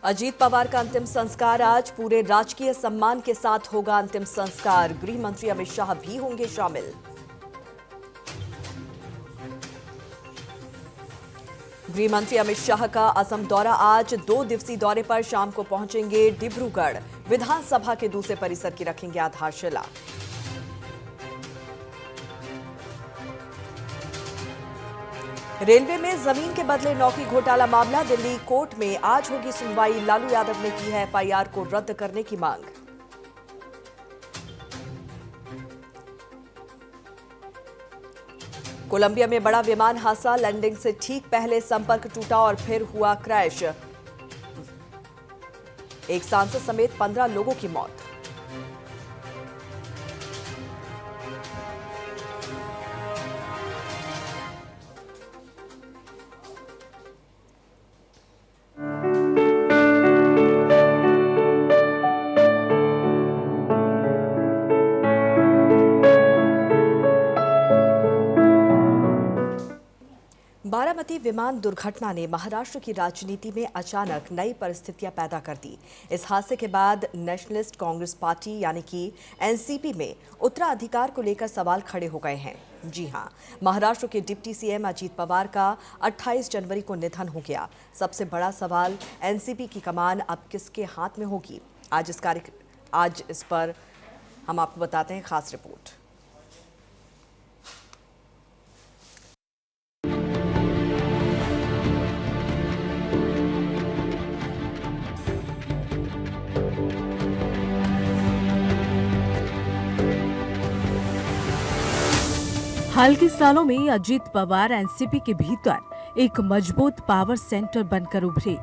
अजीत पवार का अंतिम संस्कार आज पूरे राजकीय सम्मान के साथ होगा अंतिम संस्कार। गृह मंत्री अमित शाह भी होंगे शामिल। गृह मंत्री अमित शाह का असम दौरा आज 2 दिवसीय दौरे पर शाम को पहुंचेंगे डिब्रूगढ़। विधानसभा के दूसरे परिसर की रखेंगे आधारशिला। रेलवे में जमीन के बदले नौकरी घोटाला मामला, दिल्ली कोर्ट में आज होगी सुनवाई। लालू यादव ने की है एफआईआर को रद्द करने की मांग। कोलंबिया में बड़ा विमान हादसा, लैंडिंग से ठीक पहले संपर्क टूटा और फिर हुआ क्रैश। एक सांसद समेत 15 लोगों की मौत। बारामती विमान दुर्घटना ने महाराष्ट्र की राजनीति में अचानक नई परिस्थितियां पैदा कर दी। इस हादसे के बाद नेशनलिस्ट कांग्रेस पार्टी यानी कि एनसीपी में उत्तराधिकार को लेकर सवाल खड़े हो गए हैं। जी हां, महाराष्ट्र के डिप्टी सीएम अजीत पवार का 28 जनवरी को निधन हो गया। सबसे बड़ा सवाल एनसीपी की कमान अब किसके हाथ में होगी? आज इस पर हम आपको बताते हैं खास रिपोर्ट। हाल के सालों में अजीत पवार एनसीपी के भीतर एक मजबूत पावर सेंटर बनकर उभरे।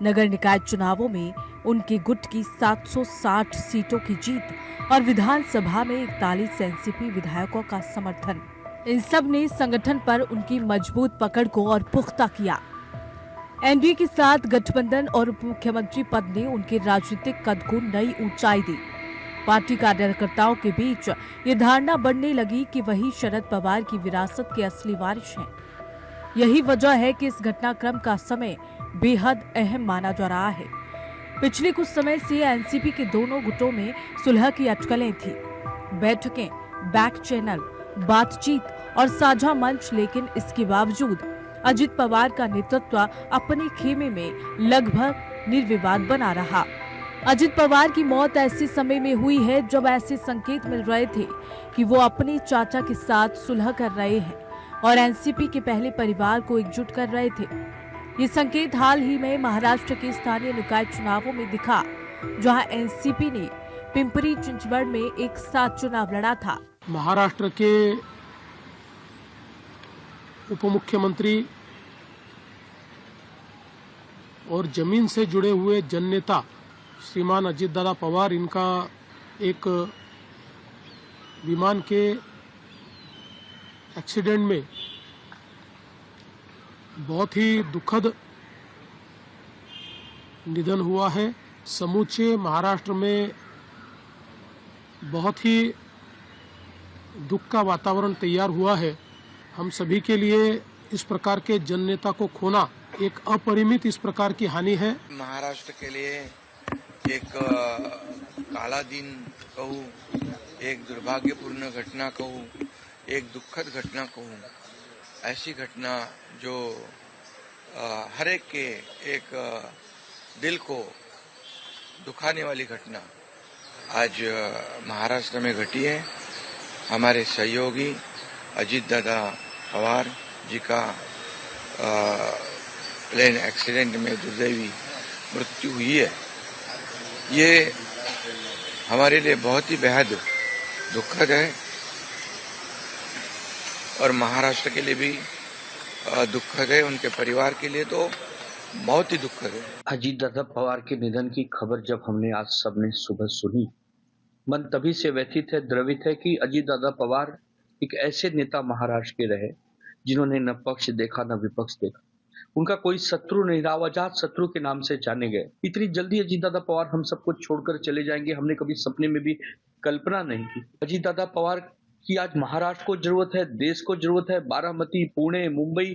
नगर निकाय चुनावों में उनके गुट की 760 सीटों की जीत और विधानसभा में 41 एनसीपी विधायकों का समर्थन, इन सब ने संगठन पर उनकी मजबूत पकड़ को और पुख्ता किया। एनडीए के साथ गठबंधन और उप मुख्यमंत्री पद ने उनके राजनीतिक कद को नई ऊंचाई दी। पार्टी कार्यकर्ताओं के बीच ये धारणा बढ़ने लगी कि वही शरद पवार की विरासत के असली वारिस हैं। यही वजह है कि इस घटनाक्रम का समय बेहद अहम माना जा रहा है। पिछले कुछ समय से एनसीपी के दोनों गुटों में सुलह की अटकलें थी। बैठकें, बैक चैनल, बातचीत और साझा मंच, लेकिन इसके बावजूद अजीत पवार का नेतृत्व अपने खेमे में लगभग निर्विवाद बना रहा। अजीत पवार की मौत ऐसे समय में हुई है जब ऐसे संकेत मिल रहे थे कि वो अपने चाचा के साथ सुलह कर रहे हैं और एनसीपी के पहले परिवार को एकजुट कर रहे थे। ये संकेत हाल ही में महाराष्ट्र के स्थानीय निकाय चुनावों में दिखा, जहां एनसीपी ने पिंपरी चिंचवड़ में एक साथ चुनाव लड़ा था। महाराष्ट्र के उप मुख्यमंत्री और जमीन से जुड़े हुए जननेता श्रीमान अजीत दादा पवार, इनका एक विमान के एक्सीडेंट में बहुत ही दुखद निधन हुआ है। समूचे महाराष्ट्र में बहुत ही दुख का वातावरण तैयार हुआ है। हम सभी के लिए इस प्रकार के जननेता को खोना एक अपरिमित इस प्रकार की हानि है। महाराष्ट्र के लिए एक काला दिन कहूँ, एक दुर्भाग्यपूर्ण घटना कहूँ, एक दुखद घटना कहूँ, ऐसी घटना जो हर एक के एक दिल को दुखाने वाली घटना आज महाराष्ट्र में घटी है। हमारे सहयोगी अजीत दादा पवार जी का प्लेन एक्सीडेंट में दुर्दैवी मृत्यु हुई है। ये हमारे लिए बहुत ही बेहद दुखद है और महाराष्ट्र के लिए भी दुखद है, उनके परिवार के लिए तो बहुत ही दुखद है। अजीत दादा पवार के निधन की खबर जब हमने आज सबने सुबह सुनी, मन तभी से व्यथित है, द्रवित है कि अजीत दादा पवार एक ऐसे नेता महाराष्ट्र के रहे जिन्होंने न पक्ष देखा न विपक्ष देखा। उनका कोई शत्रु नहीं रहा, अजात शत्रु के नाम से जाने गए। इतनी जल्दी अजीत दादा पवार हम सबको छोड़कर चले जाएंगे, हमने कभी सपने में भी कल्पना नहीं की। अजीत दादा पवार की आज महाराष्ट्र को जरूरत है, देश को जरूरत है। बारामती, पुणे, मुंबई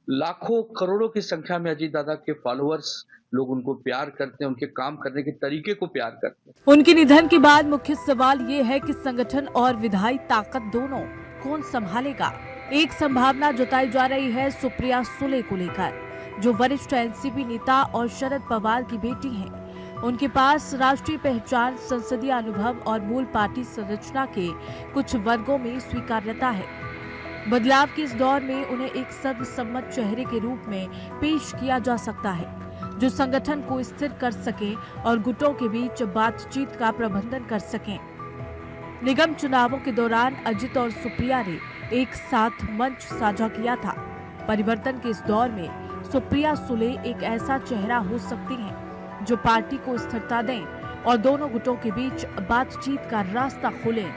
लाखों करोड़ों की संख्या में अजीत दादा के फॉलोअर्स, लोग उनको प्यार करते हैं, उनके काम करने के तरीके को प्यार करते हैं। उनके निधन के बाद मुख्य सवाल ये है कि संगठन और विधायी ताकत दोनों कौन संभालेगा। एक संभावना जताई जा रही है सुप्रिया सुले को लेकर, जो वरिष्ठ एनसीपी नेता और शरद पवार की बेटी हैं। उनके पास राष्ट्रीय पहचान, संसदीय अनुभव और मूल पार्टी संरचना के कुछ वर्गों में स्वीकार्यता है। बदलाव के इस दौर में उन्हें एक सर्वसम्मत चेहरे के रूप में पेश किया जा सकता है, जो संगठन को स्थिर कर सके और गुटों के बीच बातचीत का प्रबंधन कर सकें। निगम चुनावों के दौरान अजित और सुप्रिया ने एक साथ मंच साझा किया था। परिवर्तन के इस दौर में सुप्रिया सुले एक ऐसा चेहरा हो सकती हैं जो पार्टी को स्थिरता दें और दोनों गुटों के बीच बातचीत का रास्ता खोलें।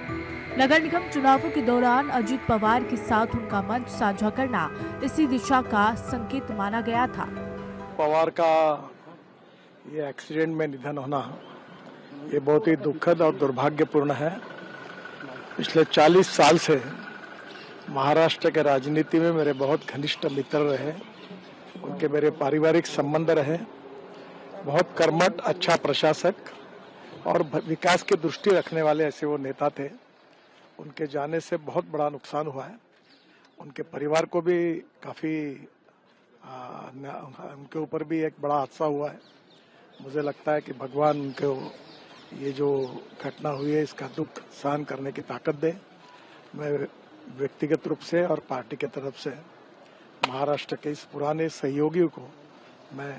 नगर निगम चुनावों के दौरान अजित पवार के साथ उनका मंच साझा करना इसी दिशा का संकेत माना गया था। पवार का ये एक्सीडेंट में निधन होना ये बहुत ही दुखद और दुर्भाग्यपूर्ण है। पिछले 40 साल से महाराष्ट्र के राजनीति में मेरे बहुत घनिष्ठ मित्र रहे, उनके मेरे पारिवारिक संबंध रहे। बहुत कर्मठ, अच्छा प्रशासक और विकास की दृष्टि रखने वाले ऐसे वो नेता थे। उनके जाने से बहुत बड़ा नुकसान हुआ है। उनके परिवार को भी काफी उनके ऊपर भी एक बड़ा हादसा हुआ है। मुझे लगता है कि भगवान उनको ये जो घटना हुई है इसका दुख सहन करने की ताकत दे। मैं व्यक्तिगत रूप से और पार्टी की तरफ से महाराष्ट्र के इस पुराने सहयोगियों को मैं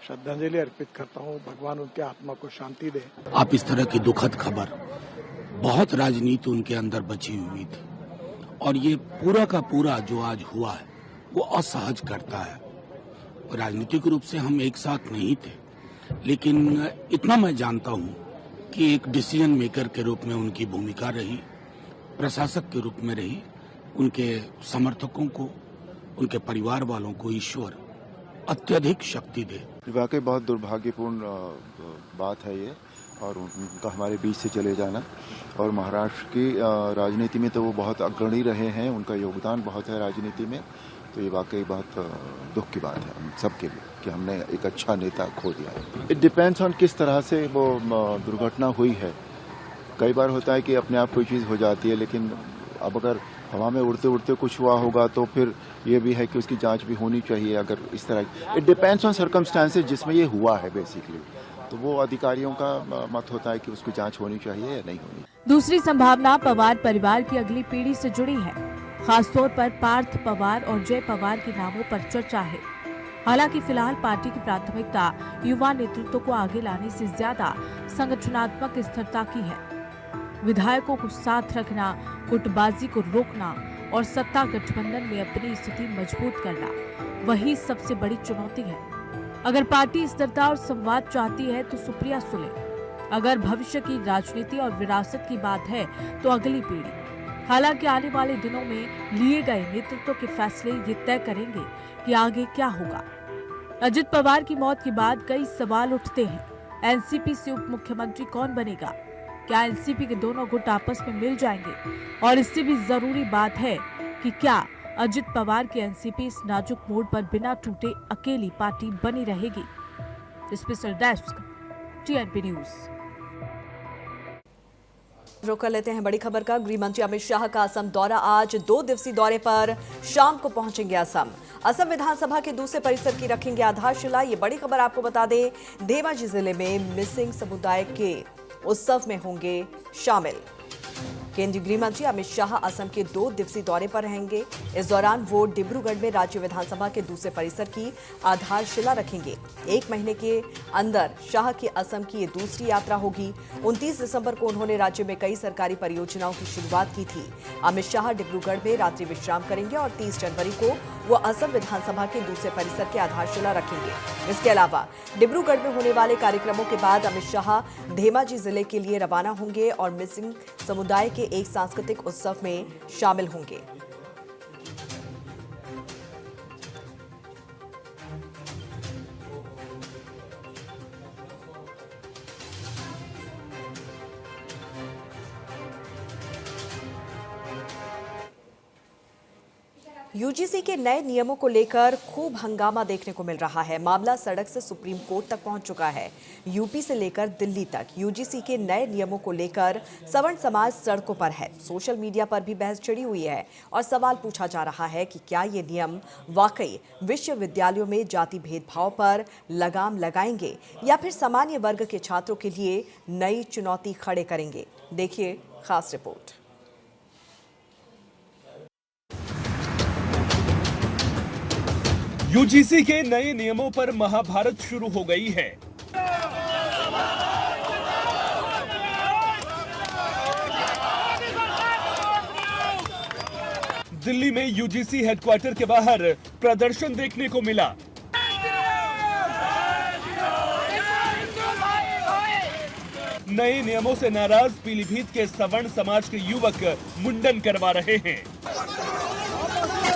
श्रद्धांजलि अर्पित करता हूँ। भगवान उनके आत्मा को शांति दे। आप इस तरह की दुखद खबर, बहुत राजनीति उनके अंदर बची हुई थी और ये पूरा का पूरा जो आज हुआ है वो असहज करता है। राजनीतिक रूप से हम एक साथ नहीं थे, लेकिन इतना मैं जानता हूँ कि एक डिसीजन मेकर के रूप में उनकी भूमिका रही, प्रशासक के रूप में रही। उनके समर्थकों को, उनके परिवार वालों को ईश्वर अत्यधिक शक्ति दे। वाकई बहुत दुर्भाग्यपूर्ण बात है ये, और उनका हमारे बीच से चले जाना। और महाराष्ट्र की राजनीति में तो वो बहुत अग्रणी रहे हैं, उनका योगदान बहुत है राजनीति में। तो ये वाकई बहुत दुख की बात है हम सबके लिए कि हमने एक अच्छा नेता खो दिया है। इट डिपेंड्स ऑन किस तरह से वो दुर्घटना हुई है। कई बार होता है कि अपने आप कोई चीज़ हो जाती है, लेकिन अब अगर हवा में उड़ते उड़ते कुछ हुआ होगा तो फिर ये भी है कि उसकी जांच भी होनी चाहिए। अगर इस तरह इट डिपेंड्स ऑन सर्कमस्टांसेस जिसमें ये हुआ है बेसिकली, तो वो अधिकारियों का मत होता है कि उसकी जांच होनी चाहिए या नहीं होनी। दूसरी संभावना पवार परिवार की अगली पीढ़ी से जुड़ी है। खासतौर पर पार्थ पवार और जय पवार के नामों पर चर्चा है। हालांकि फिलहाल पार्टी की प्राथमिकता युवा नेतृत्व को आगे लाने से ज्यादा संगठनात्मक स्थिरता की है। विधायकों को साथ रखना, गुटबाजी को रोकना और सत्ता गठबंधन में अपनी स्थिति मजबूत करना, वही सबसे बड़ी चुनौती है। अगर पार्टी स्थिरता और संवाद चाहती है तो सुप्रिया सुले, अगर भविष्य की राजनीति और विरासत की बात है तो अगली पीढ़ी। हालांकि आने वाले दिनों में लिए गए नेतृत्व के फैसले ये तय करेंगे कि आगे क्या होगा। अजित पवार की मौत के बाद कई सवाल उठते हैं। एनसीपी से उप मुख्यमंत्री कौन बनेगा? क्या एनसीपी के दोनों गुट आपस में मिल जाएंगे? और इससे भी जरूरी बात है कि क्या अजित पवार की एनसीपी इस नाजुक मोड़ पर बिना टूटे अकेली पार्टी बनी रहेगी? Special desk, TNP news. रुक कर लेते हैं बड़ी खबर का। गृह मंत्री अमित शाह का असम दौरा। आज 2 दिवसीय दौरे पर शाम को पहुंचेंगे असम। असम विधानसभा के दूसरे परिसर की रखेंगे आधारशिला। ये बड़ी खबर आपको बता दें, धेमाजी जिले में मिसिंग समुदाय के उत्सव में होंगे शामिल। केंद्रीय गृह मंत्री अमित शाह असम के 2 दिवसीय दौरे पर रहेंगे। इस दौरान वो डिब्रूगढ़ में राज्य विधानसभा के दूसरे परिसर की आधारशिला रखेंगे। 1 महीने के अंदर शाह की असम की ये दूसरी यात्रा होगी। 29 दिसंबर को उन्होंने राज्य में कई सरकारी परियोजनाओं की शुरुआत की थी। अमित शाह डिब्रूगढ़ में रात्रि विश्राम करेंगे और 30 जनवरी को वो असम विधानसभा के दूसरे परिसर की आधारशिला रखेंगे। इसके अलावा डिब्रूगढ़ में होने वाले कार्यक्रमों के बाद अमित शाह धेमाजी जिले के लिए रवाना होंगे और मिसिंग समुदाय के एक सांस्कृतिक उत्सव में शामिल होंगे। यूजीसी के नए नियमों को लेकर खूब हंगामा देखने को मिल रहा है। मामला सड़क से सुप्रीम कोर्ट तक पहुंच चुका है। यूपी से लेकर दिल्ली तक यूजीसी के नए नियमों को लेकर सवर्ण समाज सड़कों पर है। सोशल मीडिया पर भी बहस छिड़ी हुई है और सवाल पूछा जा रहा है कि क्या ये नियम वाकई विश्वविद्यालयों में जाति भेदभाव पर लगाम लगाएंगे या फिर सामान्य वर्ग के छात्रों के लिए नई चुनौती खड़े करेंगे। देखिए खास रिपोर्ट। यूजीसी के नए नियमों पर महाभारत शुरू हो गई है। दिल्ली में यूजीसी हेडक्वार्टर के बाहर प्रदर्शन देखने को मिला। नए नियमों से नाराज पीलीभीत के सवर्ण समाज के युवक मुंडन करवा रहे हैं।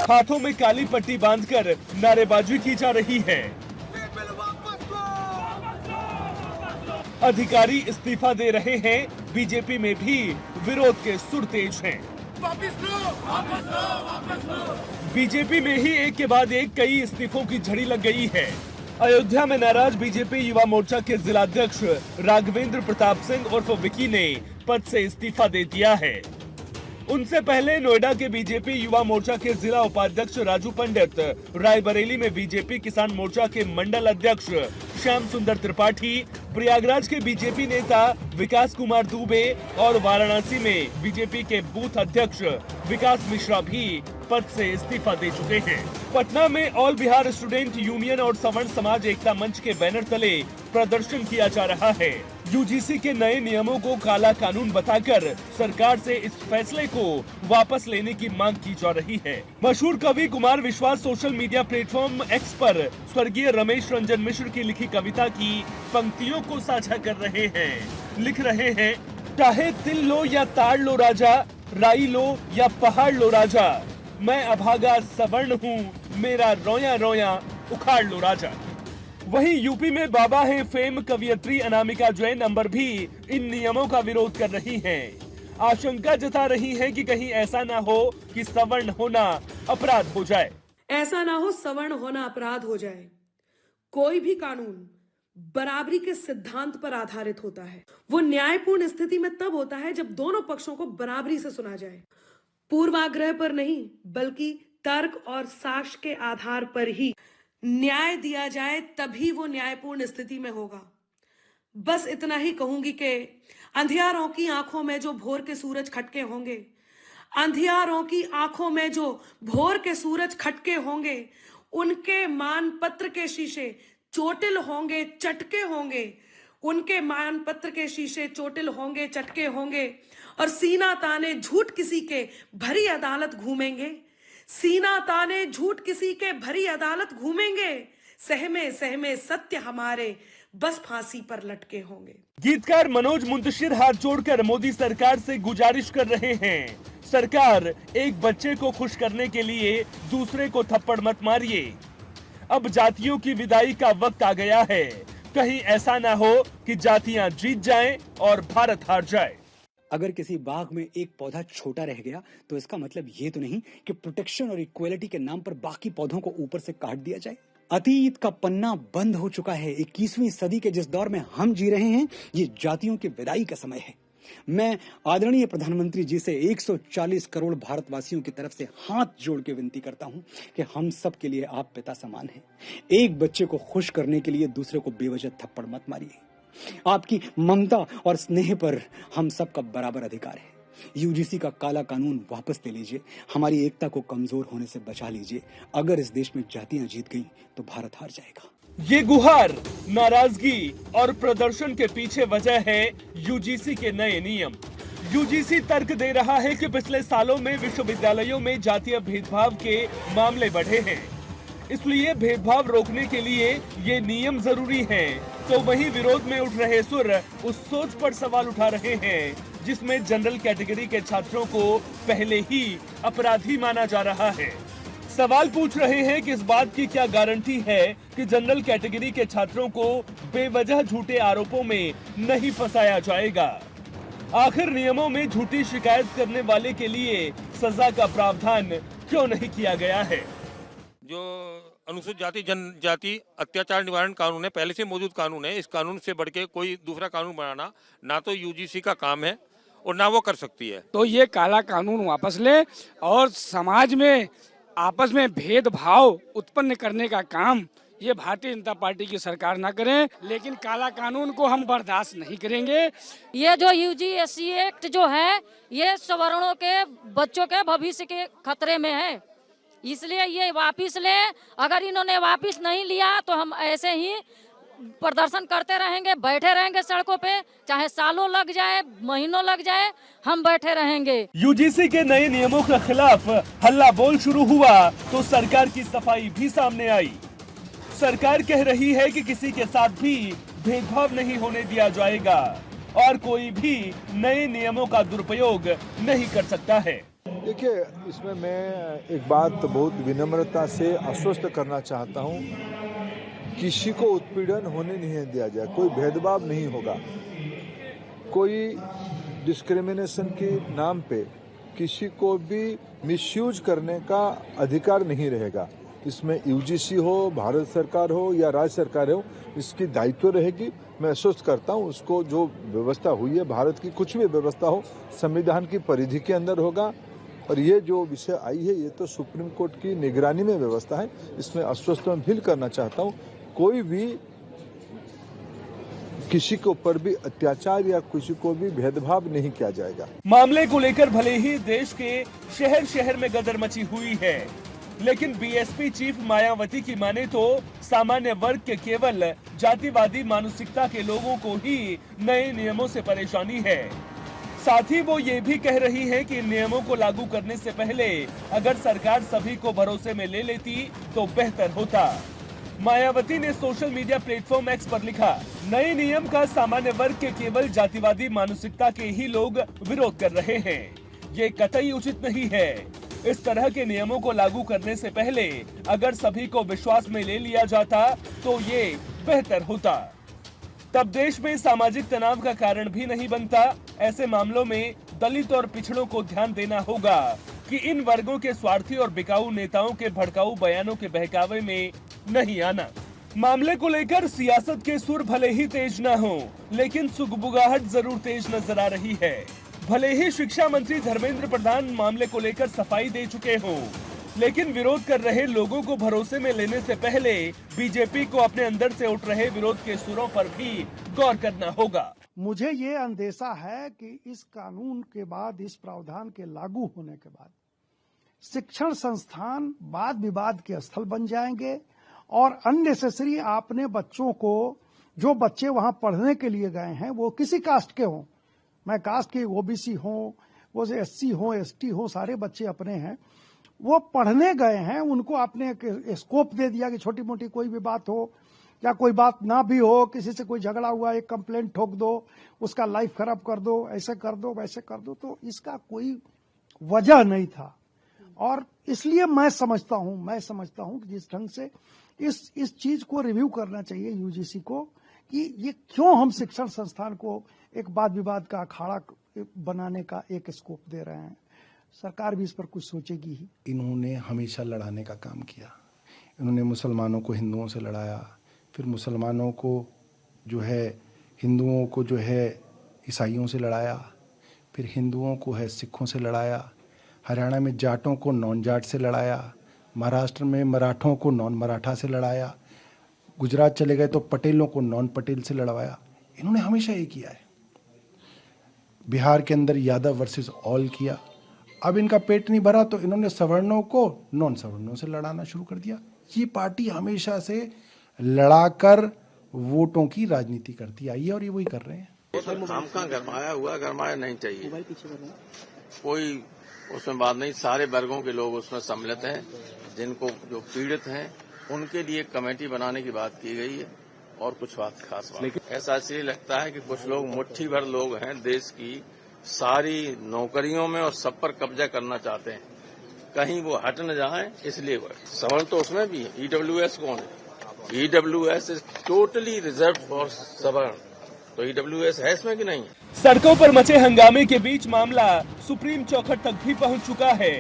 हाथों में काली पट्टी बांधकर नारेबाजी की जा रही है। अधिकारी इस्तीफा दे रहे हैं। बीजेपी में भी विरोध के सुर तेज हैं। बीजेपी में ही एक के बाद एक कई इस्तीफों की झड़ी लग गई है। अयोध्या में नाराज बीजेपी युवा मोर्चा के जिलाध्यक्ष राघवेंद्र प्रताप सिंह उर्फ विकी ने पद से इस्तीफा दे दिया है। उनसे पहले नोएडा के बीजेपी युवा मोर्चा के जिला उपाध्यक्ष राजू पंडित, रायबरेली में बीजेपी किसान मोर्चा के मंडल अध्यक्ष श्याम सुंदर त्रिपाठी, प्रयागराज के बीजेपी नेता विकास कुमार दुबे और वाराणसी में बीजेपी के बूथ अध्यक्ष विकास मिश्रा भी पद से इस्तीफा दे चुके हैं। पटना में ऑल बिहार स्टूडेंट यूनियन और सवर्ण समाज एकता मंच के बैनर तले प्रदर्शन किया जा रहा है। यूजीसी के नए नियमों को काला कानून बताकर सरकार से इस फैसले को वापस लेने की मांग की जा रही है। मशहूर कवि कुमार विश्वास सोशल मीडिया प्लेटफॉर्म एक्स पर स्वर्गीय रमेश रंजन मिश्र की लिखी कविता की पंक्तियों को साझा कर रहे हैं। लिख रहे हैं, चाहे तिल लो या ताड़ लो राजा, राई लो या पहाड़ लो राजा, मैं अभागा सवर्ण हूँ, मेरा रोया रोया उखाड़ लो राजा। वहीं यूपी में बाबा हैं फेम कवियत्री अनामिका जैन अंबर भी इन नियमों का विरोध कर रही हैं। आशंका जता रही हैं कि कहीं ऐसा ना हो कि सवर्ण होना अपराध हो जाए। ऐसा ना हो सवर्ण होना अपराध हो जाए। कोई भी कानून बराबरी के सिद्धांत पर आधारित होता है। वो न्यायपूर्ण स्थिति में तब होता है जब दोनों पक्षों को बराबरी से सुना जाए, पूर्वाग्रह पर नहीं बल्कि तर्क और साक्ष्य के आधार पर ही न्याय दिया जाए, तभी वो न्यायपूर्ण स्थिति में होगा। बस इतना ही कहूंगी कि अंधियारों की आंखों में जो भोर के सूरज खटके होंगे, अंधियारों की आंखों में जो भोर के सूरज खटके होंगे, उनके मानपत्र के शीशे चोटिल होंगे, चटके होंगे। उनके मानपत्र के शीशे चोटिल होंगे, चटके होंगे और सीना ताने झूठ किसी के भरी अदालत घूमेंगे। सीना ताने झूठ किसी के भरी अदालत घूमेंगे। सहमे सहमे सत्य हमारे बस फांसी पर लटके होंगे। गीतकार मनोज मुंतशिर हाथ जोड़कर मोदी सरकार से गुजारिश कर रहे हैं, सरकार एक बच्चे को खुश करने के लिए दूसरे को थप्पड़ मत मारिए। अब जातियों की विदाई का वक्त आ गया है। कहीं ऐसा ना हो कि जातियां जीत जाएं और भारत हार जाए। अगर किसी बाग में एक पौधा छोटा रह गया तो इसका मतलब ये तो नहीं कि प्रोटेक्शन और इक्वलिटी के नाम पर बाकी पौधों को ऊपर से काट दिया जाए। अतीत का पन्ना बंद हो चुका है। 21वीं सदी के जिस दौर में हम जी रहे हैं, ये जातियों की विदाई का समय है। मैं आदरणीय प्रधानमंत्री जी से 140 करोड़ भारतवासियों की तरफ से हाथ जोड़ के विनती करता हूं कि हम सब के लिए आप पिता समान हैं। एक बच्चे को खुश करने के लिए दूसरे को बेवजह थप्पड़ मत मारिए। आपकी ममता और स्नेह पर हम सब का बराबर अधिकार है। यूजीसी का काला कानून वापस ले लीजिए। हमारी एकता को कमजोर होने से बचा लीजिए। अगर इस देश में जातियां जीत गई तो भारत हार जाएगा। ये गुहार, नाराजगी और प्रदर्शन के पीछे वजह है यूजीसी के नए नियम। यूजीसी तर्क दे रहा है कि पिछले सालों में विश्वविद्यालयों में जातीय भेदभाव के मामले बढ़े हैं, इसलिए भेदभाव रोकने के लिए ये नियम जरूरी हैं। तो वहीं विरोध में उठ रहे सुर उस सोच पर सवाल उठा रहे हैं जिसमें जनरल कैटेगरी के छात्रों को पहले ही अपराधी माना जा रहा है। सवाल पूछ रहे हैं कि इस बात की क्या गारंटी है कि जनरल कैटेगरी के छात्रों को बेवजह झूठे आरोपों में नहीं फंसाया जाएगा। आखिर नियमों में झूठी शिकायत करने वाले के लिए सजा का प्रावधान क्यों नहीं किया गया है। जो अनुसूचित जाति जनजाति अत्याचार निवारण कानून है, पहले से मौजूद कानून है। इस कानून से बढ़ के कोई दूसरा कानून बनाना ना तो यूजीसी का काम है और ना वो कर सकती है। तो ये काला कानून वापस ले और समाज में आपस में भेदभाव उत्पन्न करने का काम ये भारतीय जनता पार्टी की सरकार ना करें, लेकिन काला कानून को हम बर्दाश्त नहीं करेंगे। ये जो यूजीसी एक्ट जो है ये सवर्णों के बच्चों के भविष्य के खतरे में है, इसलिए ये वापस ले। अगर इन्होंने वापस नहीं लिया तो हम ऐसे ही प्रदर्शन करते रहेंगे, बैठे रहेंगे सड़कों पे, चाहे सालों लग जाए, महीनों लग जाए, हम बैठे रहेंगे। यूजीसी के नए नियमों के खिलाफ हल्ला बोल शुरू हुआ तो सरकार की सफाई भी सामने आई। सरकार कह रही है कि किसी के साथ भी भेदभाव नहीं होने दिया जाएगा और कोई भी नए नियमों का दुरुपयोग नहीं कर सकता है। देखिए, इसमें मैं एक बात बहुत विनम्रता से आश्वस्त करना चाहता हूं, किसी को उत्पीड़न होने नहीं दिया जाए, कोई भेदभाव नहीं होगा, कोई डिस्क्रिमिनेशन के नाम पे किसी को भी मिसयूज करने का अधिकार नहीं रहेगा। इसमें यूजीसी हो, भारत सरकार हो या राज्य सरकार हो, इसकी दायित्व रहेगी। मैं आश्वस्त करता हूं, उसको जो व्यवस्था हुई है, भारत की कुछ भी व्यवस्था हो, संविधान की परिधि के अंदर होगा। और ये जो विषय आई है, ये तो सुप्रीम कोर्ट की निगरानी में व्यवस्था है। इसमें आश्वस्त मैं फील करना चाहता हूँ, कोई भी किसी के ऊपर भी अत्याचार या किसी को भी भेदभाव नहीं किया जाएगा। मामले को लेकर भले ही देश के शहर शहर में गदर मची हुई है, लेकिन बीएसपी चीफ मायावती की माने तो सामान्य वर्ग के केवल जातिवादी मानसिकता के लोगों को ही नए नियमों से परेशानी है। साथ ही वो ये भी कह रही है कि इन नियमों को लागू करने से पहले अगर सरकार सभी को भरोसे में ले लेती तो बेहतर होता। मायावती ने सोशल मीडिया प्लेटफॉर्म एक्स पर लिखा, नए नियम का सामान्य वर्ग के केवल जातिवादी मानसिकता के ही लोग विरोध कर रहे हैं। ये कतई उचित नहीं है। इस तरह के नियमों को लागू करने से पहले अगर सभी को विश्वास में ले लिया जाता तो ये बेहतर होता, तब देश में सामाजिक तनाव का कारण भी नहीं बनता। ऐसे मामलों में दलित और पिछड़ों को ध्यान देना होगा कि इन वर्गों के स्वार्थी और बिकाऊ नेताओं के भड़काऊ बयानों के बहकावे में नहीं आना। मामले को लेकर सियासत के सुर भले ही तेज न हो, लेकिन सुगबुगाहट जरूर तेज नजर आ रही है। भले ही शिक्षा मंत्री धर्मेंद्र प्रधान मामले को लेकर सफाई दे चुके हों, लेकिन विरोध कर रहे लोगों को भरोसे में लेने से पहले बीजेपी को अपने अंदर से उठ रहे विरोध के सुरों पर भी गौर करना होगा। मुझे ये अंदेशा है कि इस कानून के बाद, इस प्रावधान के लागू होने के बाद शिक्षण संस्थान वाद विवाद के स्थल बन जाएंगे और अननेसेसरी आपने बच्चों को, जो बच्चे वहां पढ़ने के लिए गए हैं वो किसी कास्ट के हों, मैं कास्ट के ओबीसी हों, वो एससी हो, एसटी हो, सारे बच्चे अपने हैं, वो पढ़ने गए हैं, उनको आपने स्कोप दे दिया कि छोटी मोटी कोई भी बात हो या कोई बात ना भी हो, किसी से कोई झगड़ा हुआ, एक कंप्लेंट ठोक दो, उसका लाइफ खराब कर दो, ऐसे कर दो, वैसे कर दो, तो इसका कोई वजह नहीं था। और इसलिए मैं समझता हूं कि जिस ढंग से इस चीज को रिव्यू करना चाहिए यूजीसी को, कि ये क्यों हम शिक्षण संस्थान को एक वाद विवाद का अखाड़ा बनाने का एक स्कोप दे रहे हैं। सरकार भी इस पर कुछ सोचेगी ही। इन्होंने हमेशा लड़ाने का काम किया। इन्होंने मुसलमानों को हिंदुओं से लड़ाया, फिर मुसलमानों को जो है हिंदुओं को जो है ईसाइयों से लड़ाया, फिर हिंदुओं को है सिखों से लड़ाया, हरियाणा में जाटों को नॉन जाट से लड़ाया, महाराष्ट्र में मराठों को नॉन मराठा से लड़ाया, गुजरात चले गए तो पटेलों को नॉन पटेल से लड़वाया। इन्होंने हमेशा ये किया है। बिहार के अंदर यादव वर्सेस ऑल किया। अब इनका पेट नहीं भरा तो इन्होंने सवर्णों को नॉन सवर्णों से लड़ाना शुरू कर दिया। ये पार्टी हमेशा से लड़ाकर वोटों की राजनीति करती आई है और ये वही कर रहे हैं। हम कहाँ गरमाया नहीं चाहिए, कोई उसमें बात नहीं। सारे वर्गों के लोग उसमें सम्मिलित हैं, जिनको जो पीड़ित हैं उनके लिए कमेटी बनाने की बात की गई है और कुछ बात खास बात। ऐसा इसलिए लगता है कि कुछ लोग, मुट्ठी भर लोग हैं, देश की सारी नौकरियों में और सब पर कब्जा करना चाहते हैं, कहीं वो हट न जाए, इसलिए वो सवर्ण तो उसमें भी है। ईडब्ल्यूएस कौन है? EWS is totally reserve for सवर्ण, तो ईडब्ल्यूएस है इसमें कि नहीं? सड़कों पर मचे हंगामे के बीच मामला सुप्रीम चौखट तक भी पहुंच चुका है।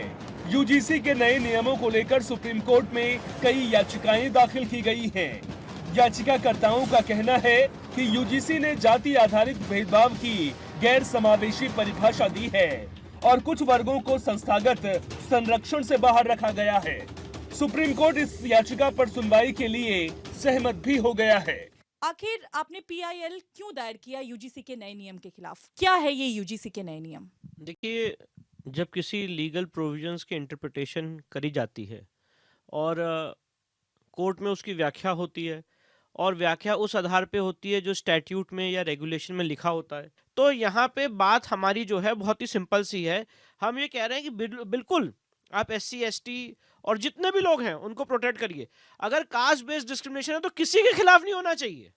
यूजीसी के नए नियमों को लेकर सुप्रीम कोर्ट में कई याचिकाएं दाखिल की गई हैं। याचिकाकर्ताओं का कहना है कि यूजीसी ने जाति आधारित भेदभाव की गैर समावेशी परिभाषा दी है और कुछ वर्गों को संस्थागत संरक्षण से बाहर रखा गया है। सुप्रीम कोर्ट इस याचिका पर सुनवाई के लिए सहमत भी हो गया है। आखिर आपने पीआईएल क्यों दायर किया यूजीसी के नए नियम के खिलाफ? क्या है ये यूजीसी के नए नियम? देखिए, जब किसी लीगल प्रोविजंस की इंटरप्रिटेशन करी जाती है और कोर्ट में उसकी व्याख्या होती है और व्याख्या उस आधार पे होती है जो स्टैट्यूट में या रेगुलेशन में लिखा होता है, तो यहाँ पे बात हमारी जो है बहुत ही सिंपल सी है। हम ये कह रहे हैं कि बिल्कुल आप SC ST और जितने भी लोग हैं उनको प्रोटेक्ट करिए। अगर कास्ट बेस्ड डिस्क्रिमिनेशन है तो किसी के खिलाफ नहीं होना चाहिए,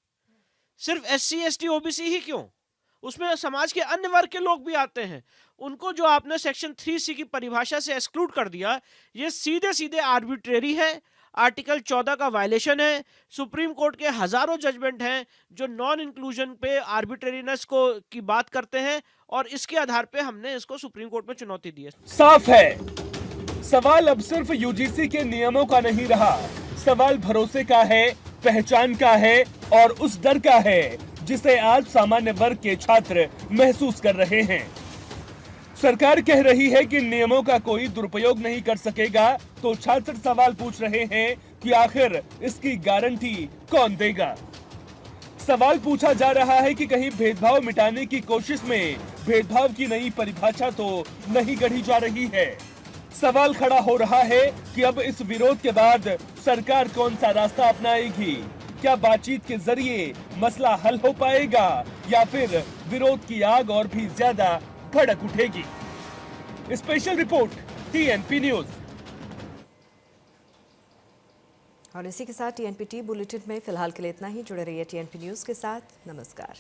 सिर्फ SC ST OBC ही क्यों, उसमें समाज के अन्य वर्ग के लोग भी आते हैं। उनको जो आपने सेक्शन 3C की परिभाषा से एक्सक्लूड कर दिया, ये सीधे सीधे आर्बिट्रेरी है, आर्टिकल 14 का वायलेशन है। सुप्रीम कोर्ट के हजारों जजमेंट हैं जो नॉन इंक्लूजन पे आर्बिट्रेरीनेस को की बात करते हैं और इसके आधार पे हमने इसको सुप्रीम कोर्ट में चुनौती दी है। साफ है, सवाल अब सिर्फ यूजीसी के नियमों का नहीं रहा, सवाल भरोसे का है, पहचान का है और उस डर का है जिसे आज सामान्य वर्ग के छात्र महसूस कर रहे हैं। सरकार कह रही है कि नियमों का कोई दुरुपयोग नहीं कर सकेगा, तो छात्र सवाल पूछ रहे हैं कि आखिर इसकी गारंटी कौन देगा। सवाल पूछा जा रहा है कि कहीं भेदभाव मिटाने की कोशिश में भेदभाव की नई परिभाषा तो नहीं गढ़ी जा रही है। सवाल खड़ा हो रहा है कि अब इस विरोध के बाद सरकार कौन सा रास्ता अपनाएगी? क्या बातचीत के जरिए मसला हल हो पाएगा या फिर विरोध की आग और भी ज्यादा भड़क उठेगी? Special report TNP news. और इसी के साथ TNP टी बुलेटिन में फिलहाल के लिए इतना ही। जुड़े रहिए TNP न्यूज के साथ। नमस्कार।